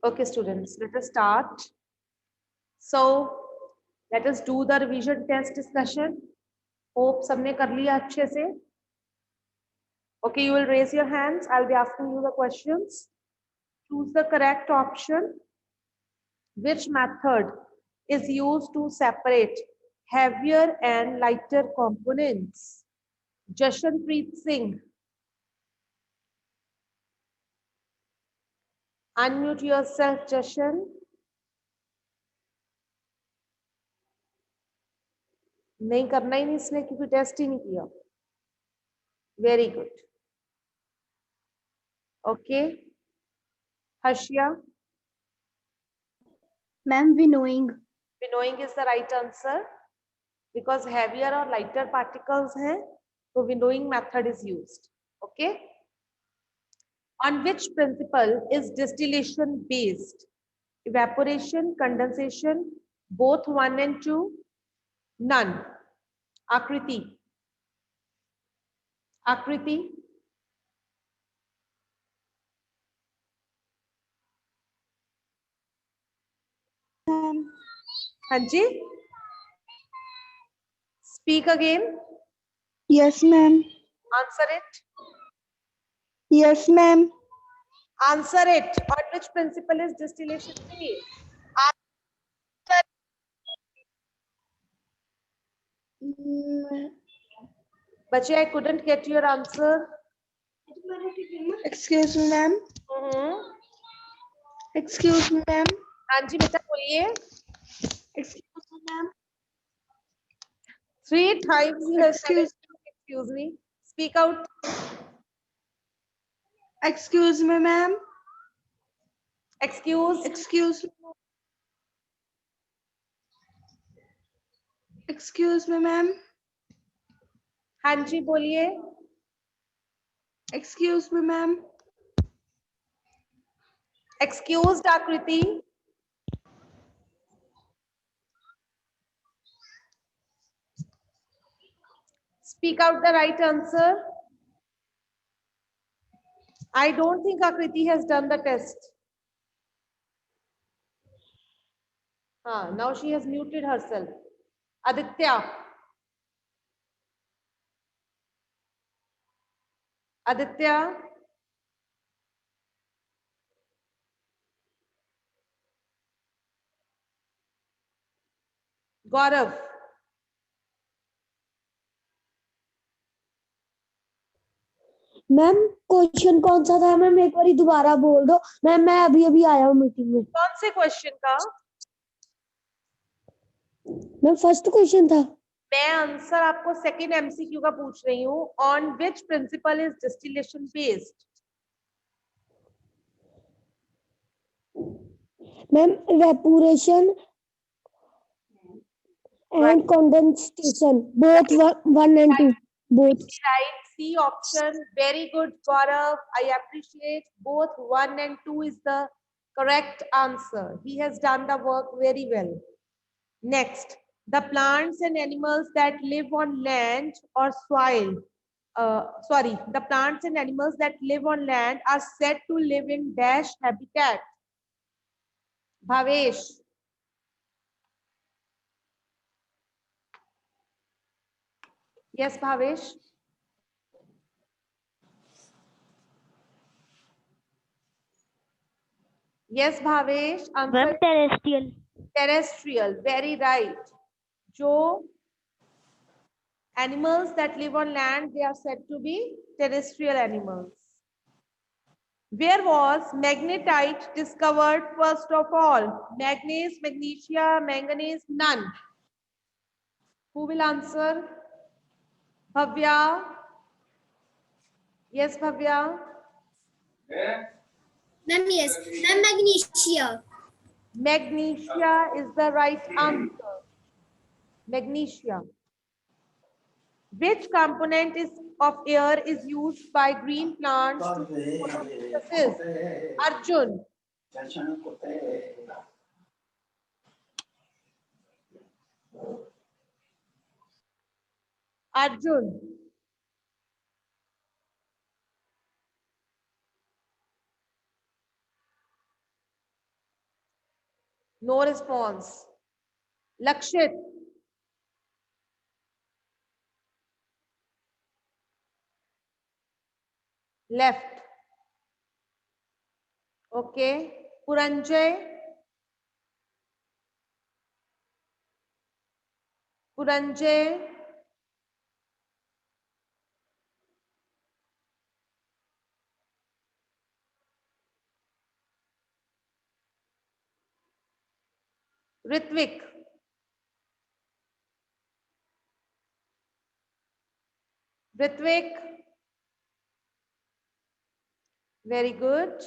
Okay, students, let us start. So, let us do the revision test discussion. Hope सबने कर लिया अच्छे से. Okay, you will raise your hands. I'll be asking you the questions. Choose the correct option. Which method is used to separate heavier and lighter components? Jashanpreet Singh. Unmute yourself, Jashan. नहीं करना ही नहीं इसने क्योंकि test ही नहीं किया. Very good. Okay Harshia. Ma'am winnowing. Winnowing is the right answer because heavier और lighter particles हैं तो winnowing method is used. Okay. On which principle is distillation based? Evaporation, condensation, both 1 and 2, none. आकृति. आकृति. हाँ जी. Speak again. Yes, ma'am. Answer it. Yes, ma'am. Answer it. On which principle is distillation based? Bache, I couldn't get your answer. Excuse me, ma'am. Excuse me, ma'am. हाँ जी बेटा बोलिए. Excuse me, ma'am. 3 times you have said Excuse. excuse me. Speak out. Excuse me, ma'am. Excuse. Excuse me. Excuse me, ma'am. हाँ जी बोलिए. Excuse me, ma'am. Excused आकृति. Speak out the right answer. I don't think Akriti has done the test. Now she has muted herself. Aditya. Aditya. Gaurav. Ma'am question कौन सा था ma'am? एक बार दोबारा बोल दो मैम. मैं अभी अभी आया हूँ मीटिंग में. कौन से क्वेश्चन का? मैम फर्स्ट क्वेश्चन था. मैं आंसर आपको सेकंड एमसीक्यू का पूछ रही हूँ. On which principle is distillation based? Ma'am evaporation and condensation, both 1 and 2, both. Right, C option. Very good, Gaurav. I appreciate. Both 1 and 2 is the correct answer. He has done the work very well. Next, the plants and animals that live on land or soil. The plants and animals that live on land are said to live in dash habitat. Bhavesh. Yes, Bhavesh. Yes, Bhavesh. Answer. Terrestrial. Terrestrial. Very right. Jo, animals that live on land, they are said to be terrestrial animals. Where was magnetite discovered first of all? Manganese, magnesia, manganese, none. Who will answer? Bhavya. Yes, Bhavya. Ma'am, yes. Ma'am, magnesia. Magnesia is the right answer. Magnesia. Which component of air is used by green plants to photosynthesis? Arjun. Arjun. No response. Lakshit. Left. Okay. Puranjay. Puranjay. Ritvik. Ritvik. Very good.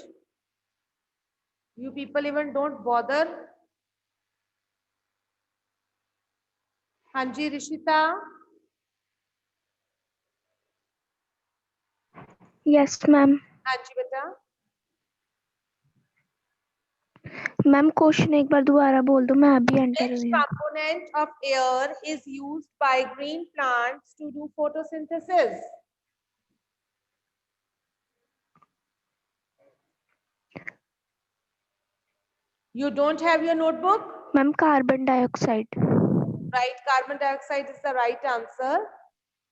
You people even don't bother. Hanji Rishita. Yes, ma'am. Hanji beta. Ma'am question एक बार दोबारा बोल दो, मैं अभी enter Which हुई हूँ. component of air is used by green plants to do photosynthesis? You don't have your notebook? Ma'am carbon dioxide. Right, carbon dioxide is the right answer.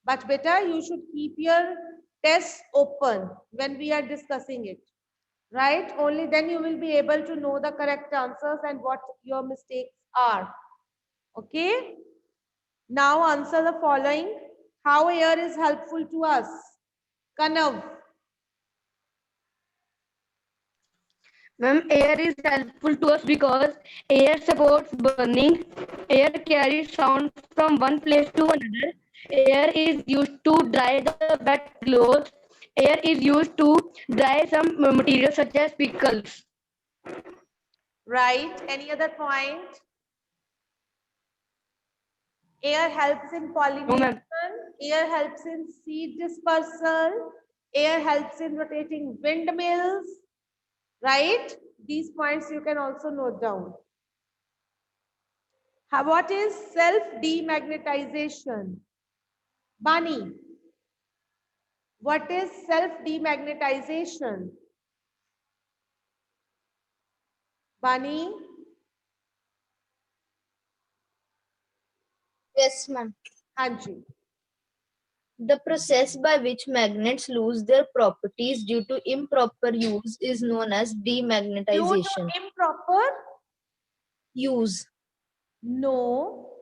But beta, you should keep your tests open when we are discussing it. Right? Only then you will be able to know the correct answers and what your mistakes are. Okay? Now answer the following. How air is helpful to us? Kanav. Ma'am, air is helpful to us because air supports burning. Air carries sound from one place to another. Air is used to dry the wet clothes. Air is used to dry some materials such as pickles. Right? Any other point? Air helps in pollination. Air helps in seed dispersal. Air helps in rotating windmills. Right? These points you can also note down. What is self-demagnetization? Bani. What is self-demagnetization? Bani. Yes, ma'am. Hanji. The process by which magnets lose their properties due to improper use is known as Due demagnetization. to improper? Use. No.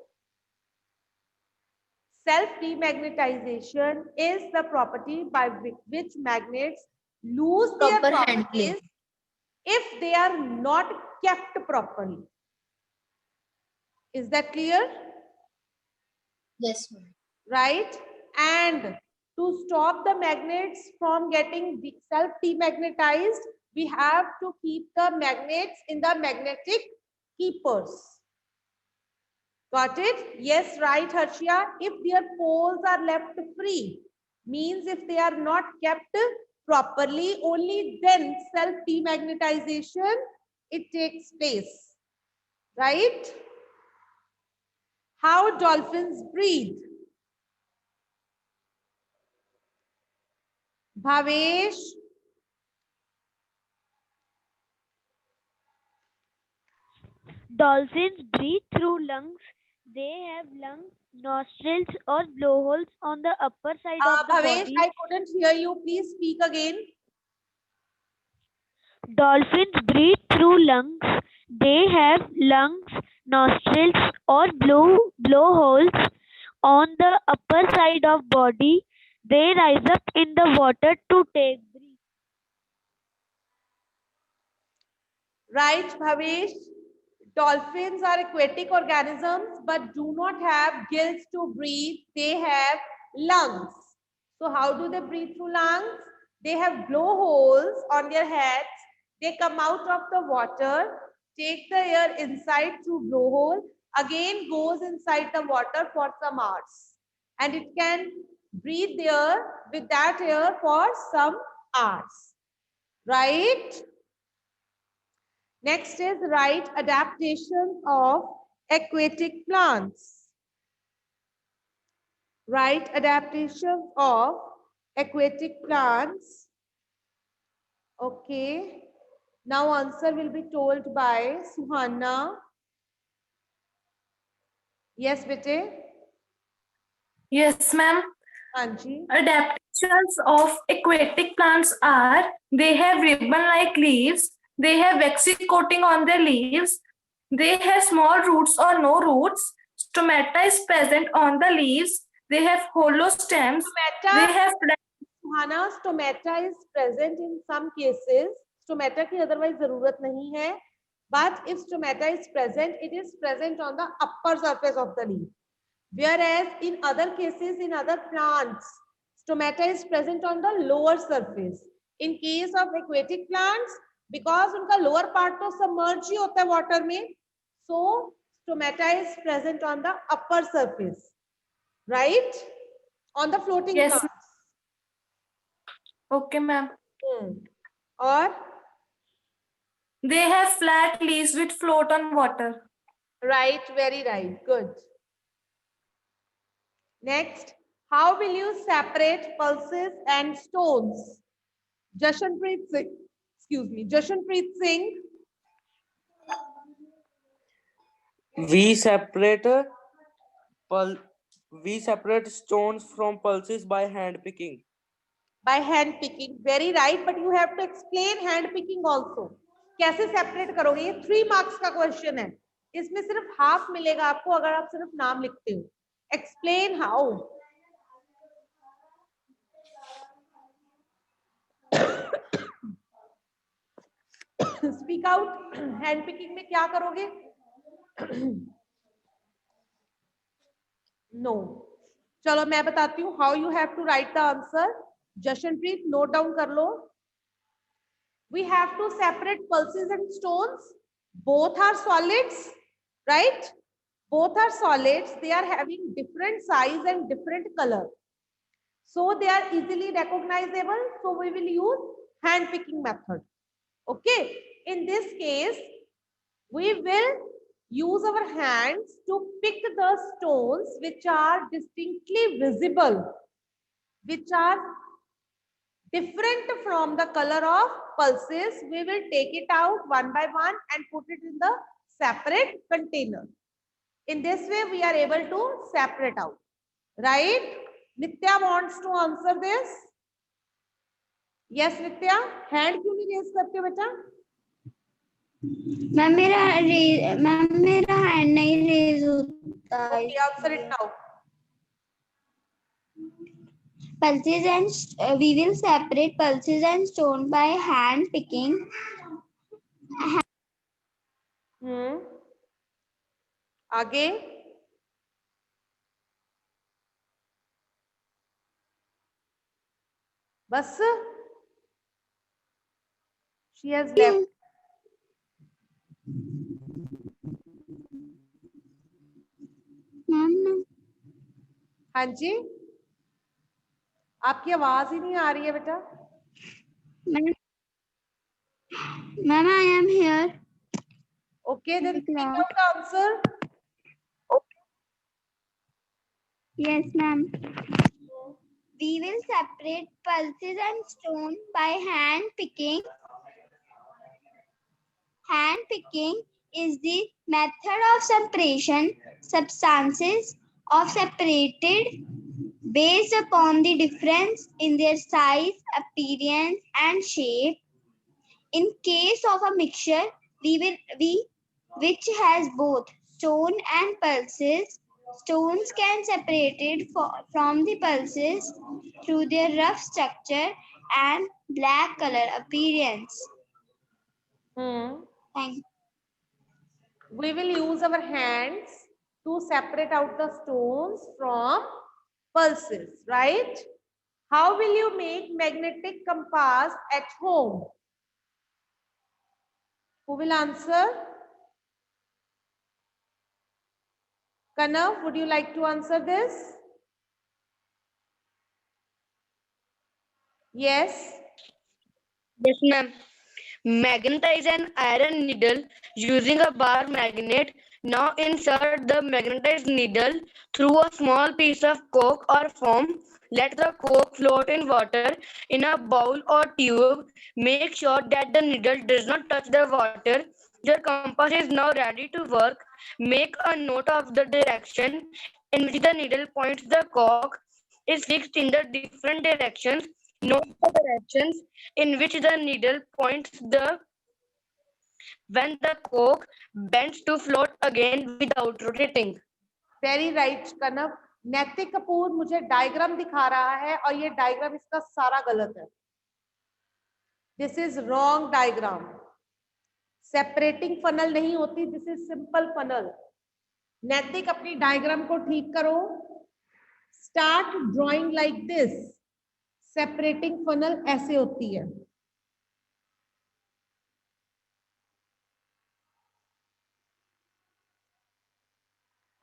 Self-demagnetization is the property by which magnets lose their Proper properties handling. if they are not kept properly. Is that clear? Yes, ma'am. Right? And to stop the magnets from getting self-demagnetized, we have to keep the magnets in the magnetic keepers. Got it? Yes, right, Harshia. If their poles are left free, means if they are not kept properly, only then self-demagnetization it takes place. Right? How dolphins breathe? Bhavesh. Dolphins breathe through lungs. They have lungs, nostrils, or blowholes on the upper side of the Bhavesh, body. I couldn't hear you. Please speak again. Dolphins breathe through lungs. They have lungs, nostrils, or blowholes on the upper side of body. They rise up in the water to take breath. Right, Bhavesh. Dolphins are aquatic organisms but do not have gills to breathe. They have lungs. So how do they breathe through lungs? They have blowholes on their heads. They come out of the water, take the air inside through blowhole, again goes inside the water for some hours. And it can breathe there with that air for some hours. Right? Next is write adaptations of aquatic plants. Write adaptations of aquatic plants. Okay. Now answer will be told by Suhana. Yes, बेटे. Yes, ma'am. हाँ जी. Adaptations of aquatic plants are they have ribbon-like leaves, they have waxy coating on their leaves, they have small roots or no roots, stomata is present on the leaves, they have hollow stems, they have Suhana, stomata is present in some cases. Stomata की otherwise जरूरत नहीं है. But if stomata is present, it is present on the upper surface of the leaf. Whereas in other cases, in other plants, stomata is present on the lower surface. In case of aquatic plants, because उनका lower part तो submerge ही होता है water में, so stomata is present on the upper surface, right? On the floating Yes. plants. Okay, ma'am. और They have flat leaves which float on water. right, very right, good. Next, how will you separate pulses and stones? Jashanpreet Singh, excuse me, Jashanpreet Singh. We separate stones from pulses by hand picking. By hand picking, very right, but you have to explain hand picking also. कैसे separate करोगे? ये 3 marks का question है. इसमें सिर्फ half मिलेगा आपको अगर आप सिर्फ नाम लिखते हो. Explain how. Speak out. Hand picking में क्या करोगे? No. चलो मैं बताती हूँ how you have to write the answer. Jashanpreet, note down कर लो. We have to separate pulses and stones. Both are solids, right? Both are solids. They are having different size and different color. So they are easily recognizable. So we will use hand picking method. Okay. In this case, we will use our hands to pick the stones which are distinctly visible, which are different from the color of pulses. We will take it out one by one and put it in the separate container. In this way, we are able to separate out, right? Nitya wants to answer this. Yes, Nitya, hand क्यों नहीं raise करते हो बेटा? Ma'am मेरा hand नहीं raise होता. Okay, answer it now. Pulses and we will separate pulses and stone by hand picking. आगे. बस. She has left. हाँ जी. आपकी आवाज ही नहीं आ रही है बेटा. Ma'am, I am here. Okay, then speak out the answer. Yes, ma'am. We will separate pulses and stone by hand picking. Hand picking is the method of separation. Substances of separated based upon the difference in their size, appearance, and shape. In case of a mixture, which has both stone and pulses, stones can separate it from the pulses through their rough structure and black color appearance. Thank you. We will use our hands to separate out the stones from pulses, right? How will you make magnetic compass at home? Who will answer? Kanav, would you like to answer this? Yes. Yes, ma'am. Magnetize an iron needle using a bar magnet. Now insert the magnetized needle through a small piece of coke or foam. Let the coke float in water in a bowl or tube. Make sure that the needle does not touch the water. Your compass is now ready to work. Make a note of the direction in which the needle points. The cork is fixed in the different directions. Note the directions in which the needle points when the cork bends to float again without rotating. Very right Kanav. Naitik Kapoor मुझे diagram दिखा रहा है और ये diagram इसका सारा गलत है. This is wrong diagram. Separating funnel नहीं होती, दिस इज सिंपल फनल. नैतिक अपनी डायग्राम को ठीक करो. Start drawing like this. Separating funnel ऐसे होती है.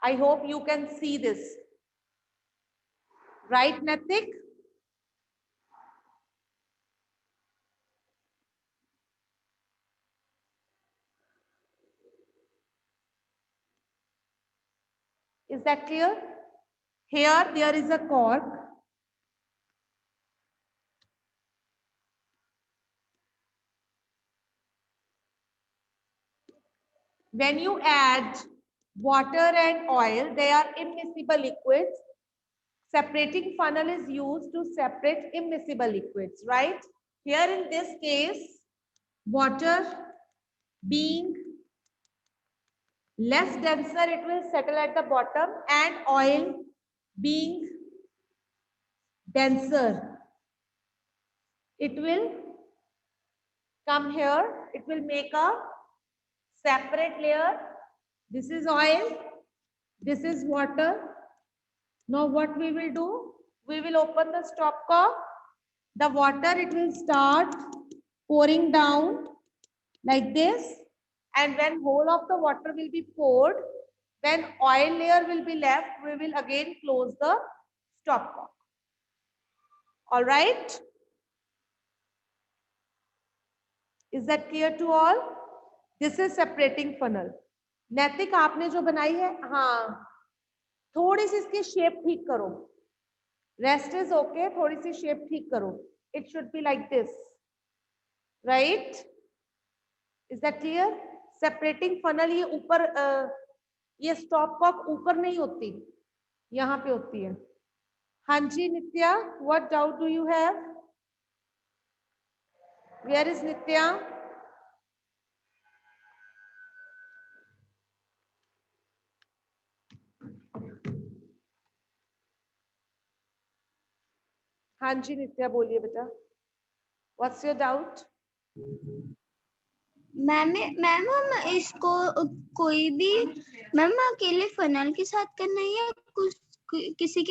I hope you can see this. Right, Natik? Is that clear? Here there is a cork. When you add water and oil, they are immiscible liquids. Separating funnel is used to separate immiscible liquids, right? Here in this case, water being less denser, it will settle at the bottom, and oil being denser, it will come here. It will make a separate layer. This is oil, this is water. Now what we will do? We will open the stopcock. The water, it will start pouring down like this. And when whole of the water will be poured, when oil layer will be left, we will again close the stopcock. All right? Is that clear to all? This is separating funnel. नैतिक आपने जो बनाई है, हाँ, थोड़ी सी इसकी shape ठीक करो. रेस्ट इज ओके, थोड़ी सी शेप ठीक करो. It should be like this, right? Is that clear? Separating funnel ये ऊपर, ये स्टॉपकॉक ऊपर नहीं होती, यहाँ पे होती है. हाँ जी Nitya, what doubt do you have? Where is Nitya? हाँ जी नित्या बोलिए बेटा. What's your doubt? मैम हम इसको कोई भी मैम अकेले फनल के साथ करना है या कुछ किसी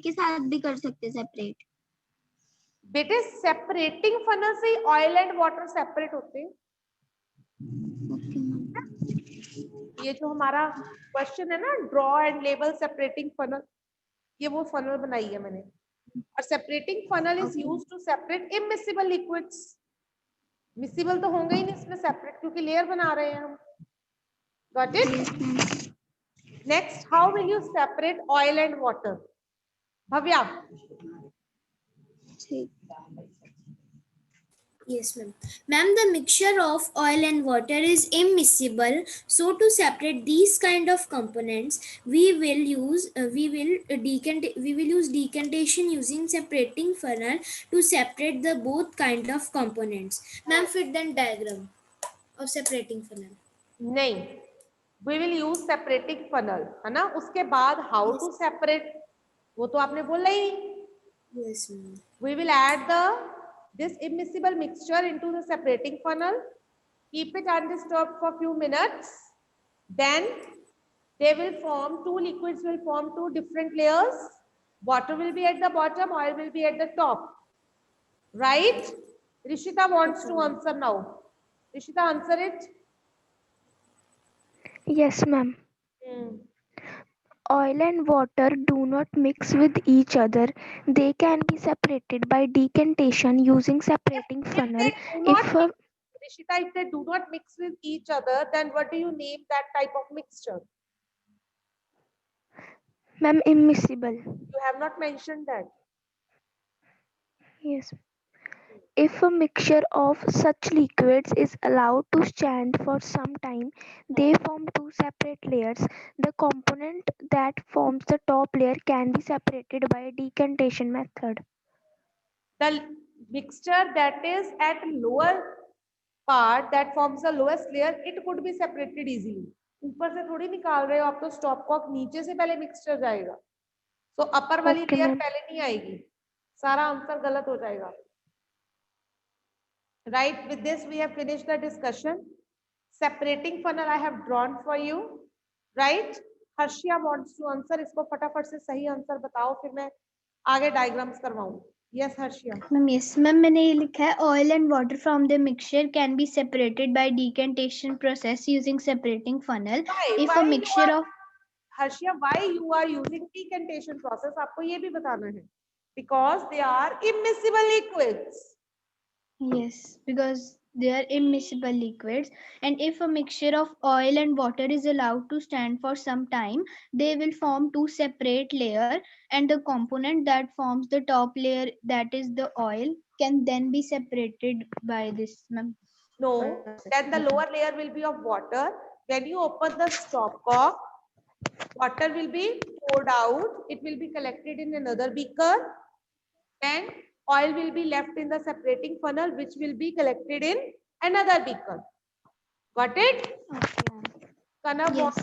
के साथ भी कर सकते हैं सेपरेट? बेटे सेपरेटिंग फनल से ऑयल एंड वाटर सेपरेट होते हैं. ये जो हमारा क्वेश्चन है ना, draw and label separating funnel, ये वो फनल बनाई है मैंने. और separating funnel is used to separate immiscible liquids. Miscible तो होंगे ही नहीं इसमें सेपरेट, क्योंकि लेयर बना रहे हैं हम. Got it? Next, how will you separate oil and water? Bhavya. Yes, ma'am. Ma'am, the mixture of oil and water is immiscible. So to separate these kind of components, we will use decantation using separating funnel to separate the both kind of components. Ma'am, fit then diagram of separating funnel. नहीं, we will use separating funnel, है ना? उसके बाद how to separate, वो तो आपने बोला ही. Yes, ma'am. We will add this immiscible mixture into the separating funnel, keep it undisturbed for few minutes, then they will form, two liquids will form two different layers. Water will be at the bottom, oil will be at the top, right? Rishita wants to answer now. Rishita, answer it. Yes, ma'am. Oil and water do not mix with each other. They can be separated by decantation using separating funnel. Rishita, if they do not mix with each other, then what do you name that type of mixture? Ma'am, immiscible. You have not mentioned that. Yes. If a mixture of such liquids is allowed to stand for some time, they form two separate layers. The component that forms the top layer can be separated by a decantation method. The mixture that is at lower part that forms the lowest layer, it could be separated easily. ऊपर से थोड़ी निकाल रहे हो आप, तो stop Kock नीचे से पहले मिक्सचर जाएगा, तो अपर वाली Okay, लेयर ma'am. पहले नहीं आएगी, सारा आंसर गलत हो जाएगा. Right, with this we have finished the discussion. Separating funnel I have drawn for you. Right, Harshia wants to answer. इसको फटाफट से सही आंसर बताओ, फिर मैं आगे डायग्राम्स करवाऊं. Yes, Harshia. Ma'am yes ma'am, मैंने ये लिखा है oil and water from the mixture can be separated by decantation process using separating funnel. If a mixture of Harshia, why you are using decantation process? आपको ये भी बताना है. Because they are immiscible liquids. yes, because they are immiscible liquids, and if a mixture of oil and water is allowed to stand for some time, they will form two separate layers, and the component that forms the top layer, that is the oil, can then be separated by this. No, then the lower layer will be of water. When you open the stop cock, water will be poured out. It will be collected in another beaker. Then oil will be left in the separating funnel, which will be collected in another beaker. Got it? Kanav Yes. wants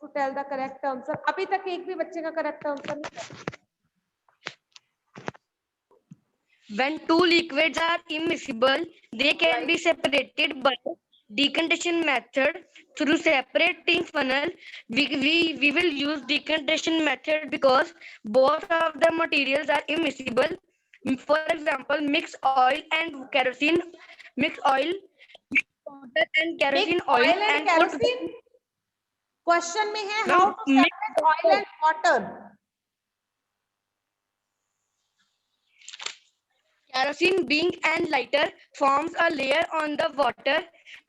to tell the correct answer. अभी तक एक भी बच्चे का correct answer नहीं है. When two liquids are immiscible, they can be separated by decantation method through separating funnel. We will use decantation method because both of the materials are immiscible. For example, mix oil and kerosene, mix oil, mix water and kerosene Mix oil and kerosene. Question में है how to separate oil and water. Kerosene being and lighter forms a layer on the water,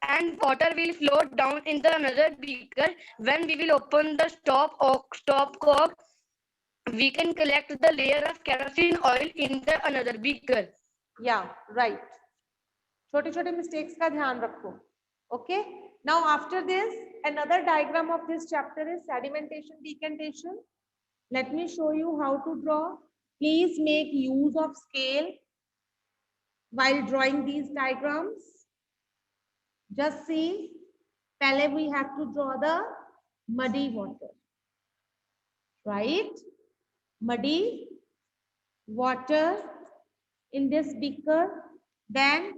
and water will float down in the another beaker. When we will open the stop cock, we can collect the layer of kerosene oil in the another beaker. Yeah, right. छोटे छोटे mistakes का ध्यान रखो. Okay. Now after this, another diagram of this chapter is sedimentation, decantation. Let me show you how to draw. Please make use of scale while drawing these diagrams. Just see, पहले we have to draw the muddy water, right? Muddy water in this beaker, then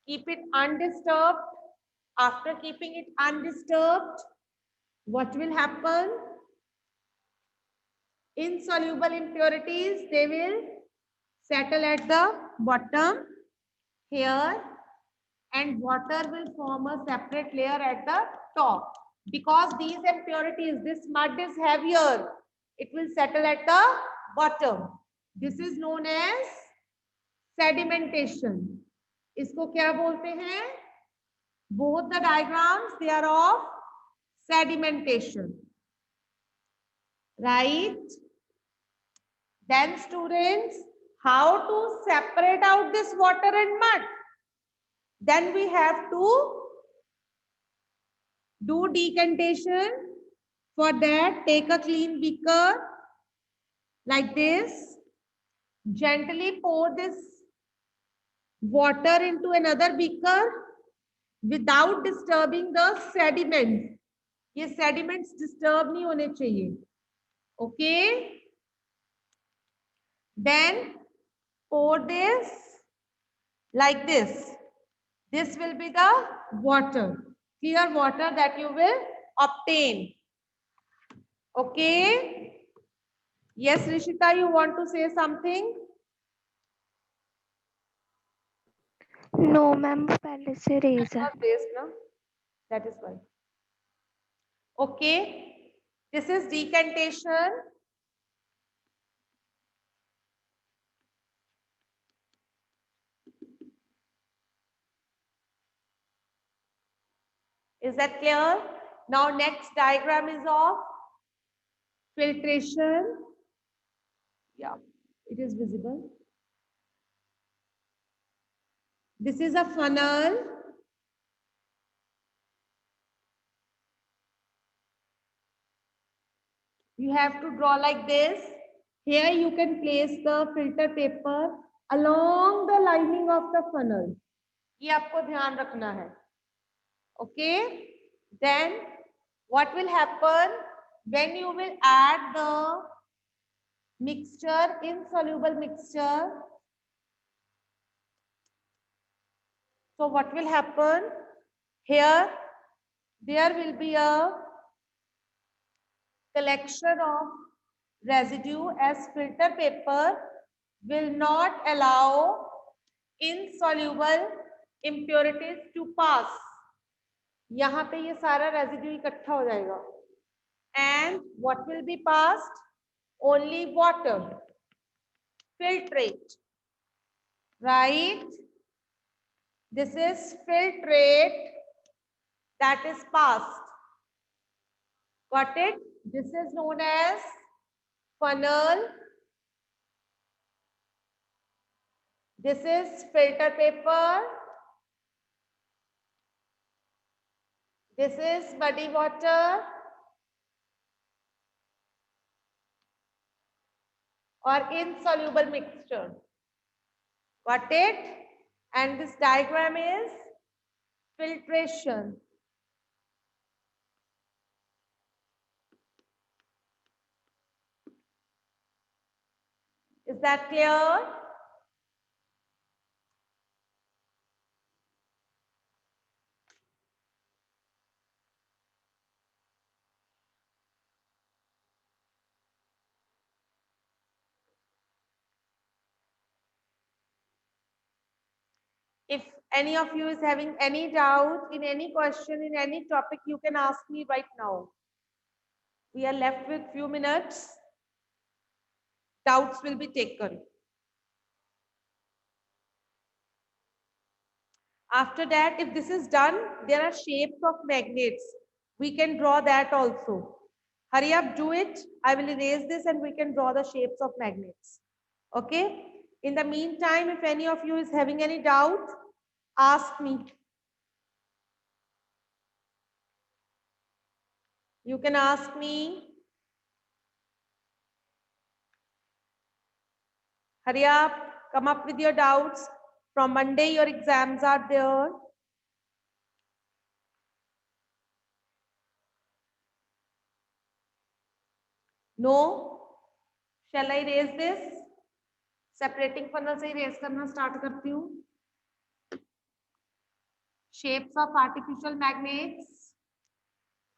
keep it undisturbed. After keeping it undisturbed, what will happen? Insoluble impurities, they will settle at the bottom here, and water will form a separate layer at the top. Because these impurities, this mud is heavier, it will settle at the bottom. This is known as sedimentation. इसको क्या बोलते हैं? Both the diagrams, they are of sedimentation. Right? Then students, how to separate out this water and mud? Then we have to do decantation. For that, take a clean beaker like this. Gently pour this water into another beaker without disturbing the sediments. ये sediments disturb नहीं होने चाहिए. Okay. Then pour this like this. This will be the water, clear water that you will obtain. Okay. Yes, Rishita, you want to say something? No, ma'am, पहले से raise है. That is why. Okay. This is decantation. Is that clear? Now next diagram is of filtration. Yeah, it is visible. This is a funnel. You have to draw like this. Here you can place the filter paper along the lining of the funnel. ये आपको ध्यान रखना है. Okay. Then what will happen when you will add the mixture, insoluble mixture? So what will happen here? There will be a collection of residue, as filter paper will not allow insoluble impurities to pass. यहाँ पे ये सारा residue इकट्ठा हो जाएगा. And what will be passed? Only water. Filtrate. Right? This is filtrate that is passed. Got it? This is known as funnel. This is filter paper. This is muddy water or insoluble mixture. Got it? And this diagram is filtration. Is that clear? If any of you is having any doubt in any question, in any topic, you can ask me right now. We are left with few minutes. Doubts will be taken. After that, if this is done, there are shapes of magnets. We can draw that also. Hurry up, do it. I will erase this and we can draw the shapes of magnets. Okay? In the meantime, if any of you is having any doubt, ask me. You can ask me. Hurry up, come up with your doubts. From Monday, your exams are there. No? Shall I erase this? Separating funnel से erase करना start करती हूँ. Shapes of artificial magnets.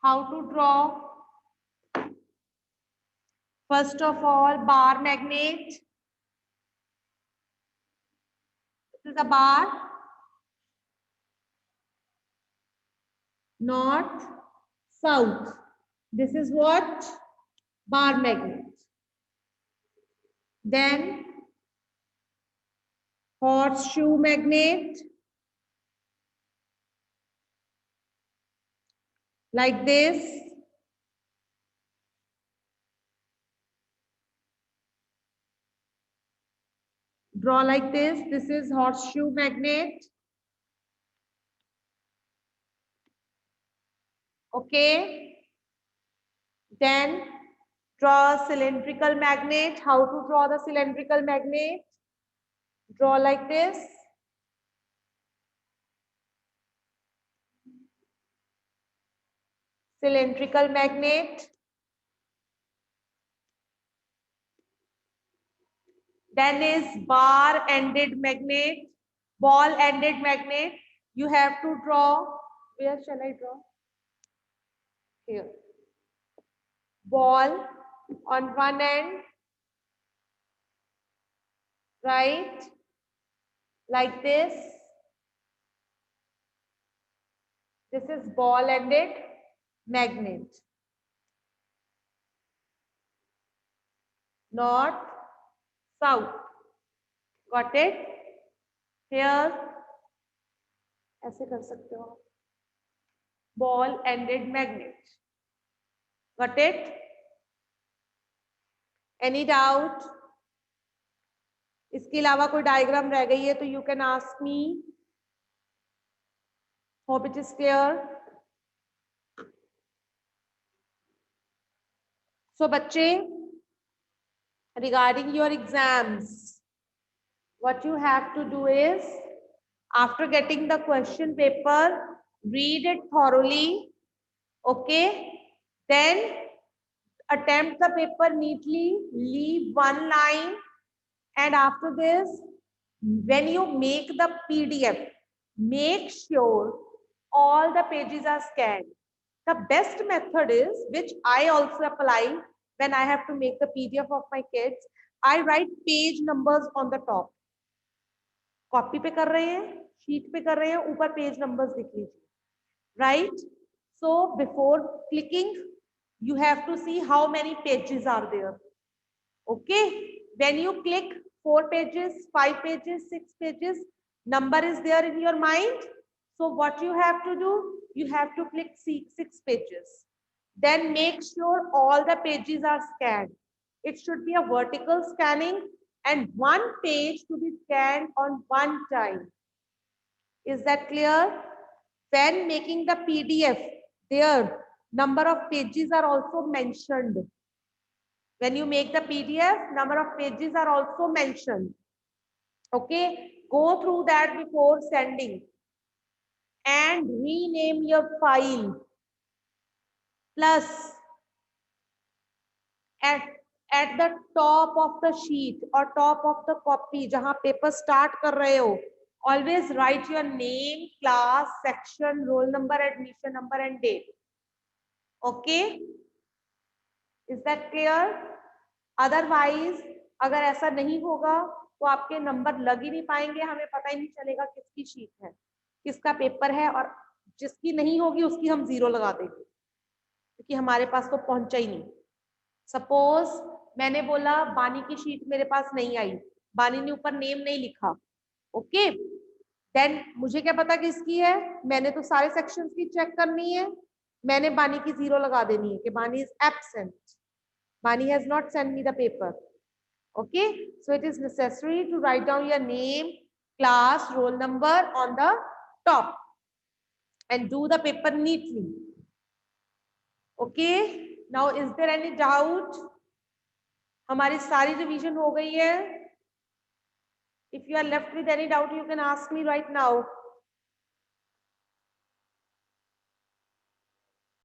How to draw? First of all, bar magnet. This is a bar. North, south. This is what? Bar magnet. Then horseshoe magnet. Like this. Draw like this. This is horseshoe magnet. Okay. Then draw a cylindrical magnet. How to draw the cylindrical magnet? Draw like this. Cylindrical magnet. Then is bar-ended magnet, ball-ended magnet. You have to draw. Where shall I draw? Here. Ball on one end, right? Like this. This is ball-ended magnet. North, south. Got it? Here, ऐसे कर सकते हो. Ball-ended magnet. Got it? Any doubt? इसके अलावा कोई diagram रह गई है तो you can ask me. Hope it is clear. So बच्चे, regarding your exams, what you have to do is, after getting the question paper, read it thoroughly, okay? Then attempt the paper neatly, leave one line, and after this, when you make the PDF, make sure all the pages are scanned. The best method is, which I also apply when I have to make the PDF of my kids, I write page numbers on the top. Copy पे कर रहे हैं, sheet पे कर रहे हैं, ऊपर page numbers लिख लीजिए, right? So before clicking, you have to see how many pages are there. Okay, when you click 4 pages, 5 pages, 6 pages, number is there in your mind. So what you have to do, you have to click 6 pages. Then make sure all the pages are scanned. It should be a vertical scanning and one page to be scanned on one time. Is that clear? When making the PDF, their number of pages are also mentioned. When you make the PDF, number of pages are also mentioned. Okay, go through that before sending and rename your file. Plus, at the top of the sheet or top of the copy, जहाँ paper start कर रहे हो, always write your name, class, section, roll number, admission number, and date. Okay, is that clear? Otherwise, अगर ऐसा नहीं होगा तो आपके नंबर लग ही नहीं पाएंगे, हमें पता ही नहीं चलेगा किसकी शीट है, किसका पेपर है, और जिसकी नहीं होगी उसकी हम 0 लगा देंगे क्योंकि हमारे पास तो पहुंचा ही नहीं. सपोज मैंने बोला बानी की शीट मेरे पास नहीं आई, बानी ने ऊपर नेम नहीं लिखा, ओके, देन मुझे क्या पता किसकी है, मैंने तो सारे सेक्शंस की चेक करनी है, मैंने बानी की 0 लगा देनी है कि बानी इज एब्सेंट, बानी has not send me the paper. Okay, so it is necessary to write down your name, class, roll number on the top and do the paper neatly. Okay, now is there any doubt? हमारी सारी revision हो गई है. If you are left with any doubt, you can ask me right now.